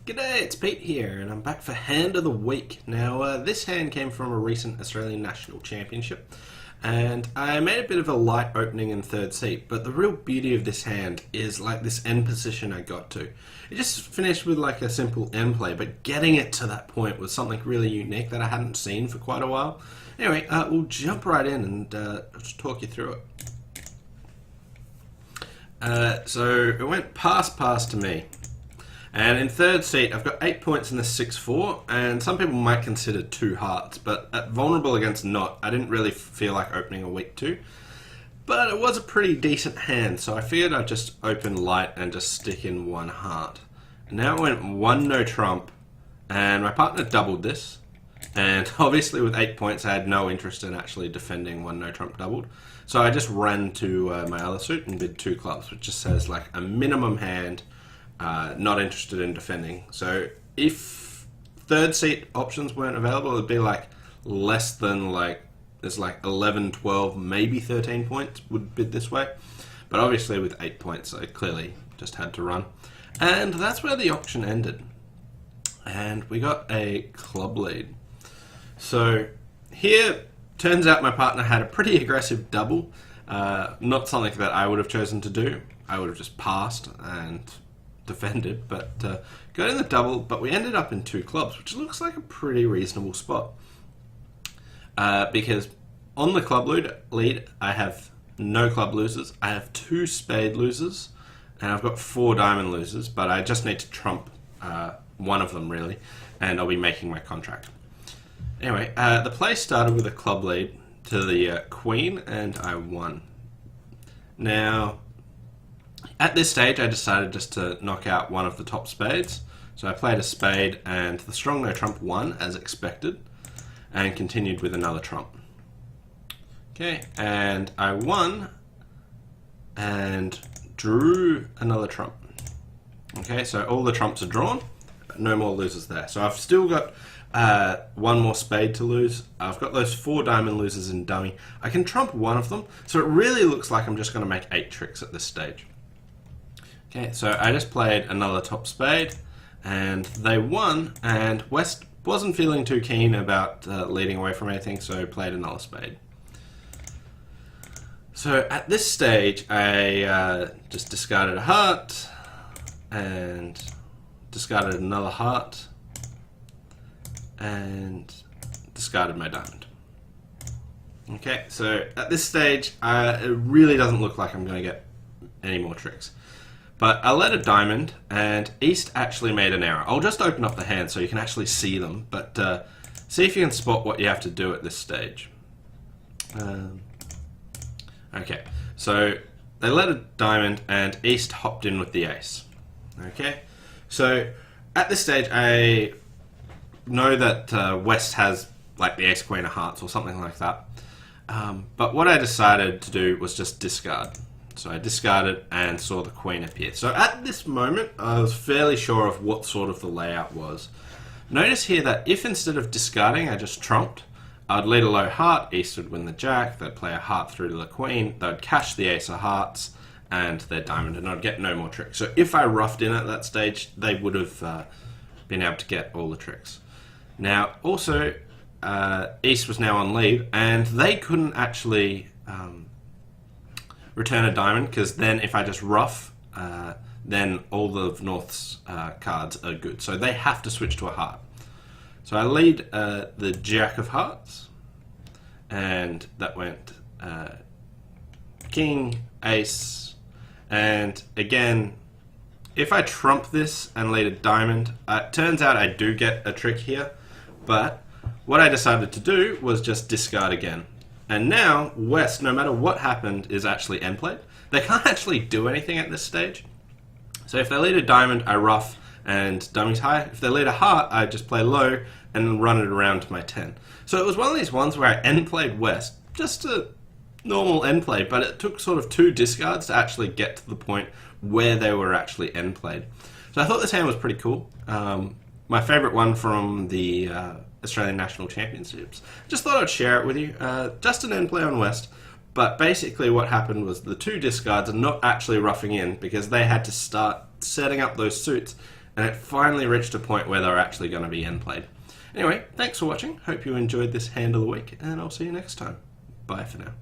G'day, it's Pete here, and I'm back for Hand of the Week. Now, this hand came from a recent Australian National Championship, and I made a bit of a light opening in third seat, but the real beauty of this hand is like this end position I got to. It just finished with like a simple end play, but getting it to that point was something really unique that I hadn't seen for quite a while. Anyway, we'll jump right in and just talk you through it. So it went pass to me. And in third seat, I've got 8 points in the 6-4, and some people might consider 2 hearts, but at vulnerable against not, I didn't really feel like opening a weak 2. But it was a pretty decent hand, so I figured I'd just open light and just stick in 1 heart. And now it went 1 no trump, and my partner doubled this. And obviously with 8 points, I had no interest in actually defending 1 no trump doubled. So I just ran to my other suit and did 2 clubs, which just says like a minimum hand. Not interested in defending. So if third seat options weren't available, it'd be like less than there's like 11, 12, maybe 13 points would bid this way. But obviously with 8 points, I clearly just had to run. And that's where the auction ended. And we got a club lead. So here, turns out my partner had a pretty aggressive double. Not something that I would have chosen to do. I would have just passed and defended, but got in the double, but we ended up in 2 clubs, which looks like a pretty reasonable spot. Because on the club lead, I have no club losers, I have 2 spade losers, and I've got 4 diamond losers, but I just need to trump one of them really, and I'll be making my contract. Anyway, the play started with a club lead to the queen, and I won. Now, at this stage, I decided just to knock out one of the top spades. So I played a spade, and the strong no trump won, as expected, and continued with another trump. Okay, and I won, and drew another trump. Okay, so all the trumps are drawn, but no more losers there. So I've still got 1 more spade to lose. I've got those 4 diamond losers in dummy. I can trump one of them, so it really looks like I'm just going to make 8 tricks at this stage. Okay, so I just played another top spade, and they won, and West wasn't feeling too keen about leading away from anything, so played another spade. So at this stage, I just discarded a heart, and discarded another heart, and discarded my diamond. Okay, so at this stage, it really doesn't look like I'm going to get any more tricks. But I led a diamond, and East actually made an error. I'll just open up the hand so you can actually see them, but see if you can spot what you have to do at this stage. Okay, so they led a diamond, and East hopped in with the ace. Okay, so at this stage, I know that West has like the ace queen of hearts or something like that. But what I decided to do was just discard. So I discarded and saw the queen appear. So at this moment, I was fairly sure of what sort of the layout was. Notice here that if instead of discarding, I just trumped, I'd lead a low heart, East would win the jack, they'd play a heart through to the queen, they'd cash the ace of hearts and their diamond, and I'd get no more tricks. So if I roughed in at that stage, they would have been able to get all the tricks. Now, also, East was now on lead, and they couldn't actually return a diamond, because then if I just rough, then all of North's cards are good. So they have to switch to a heart. So I lead the jack of hearts, and that went king, ace, and again, if I trump this and lead a diamond, it turns out I do get a trick here, but what I decided to do was just discard again. And now, West, no matter what happened, is actually end played. They can't actually do anything at this stage. So if they lead a diamond, I rough and dummy's high. If they lead a heart, I just play low and run it around to my 10. So it was one of these ones where I end played West, just a normal end play, but it took sort of 2 discards to actually get to the point where they were actually end played. So I thought this hand was pretty cool. My favourite one from the Australian National Championships. Just thought I'd share it with you. Just an end play on West, but basically what happened was the 2 discards are not actually roughing in because they had to start setting up those suits and it finally reached a point where they were actually going to be end played. Anyway, thanks for watching. Hope you enjoyed this handle of the week, and I'll see you next time. Bye for now.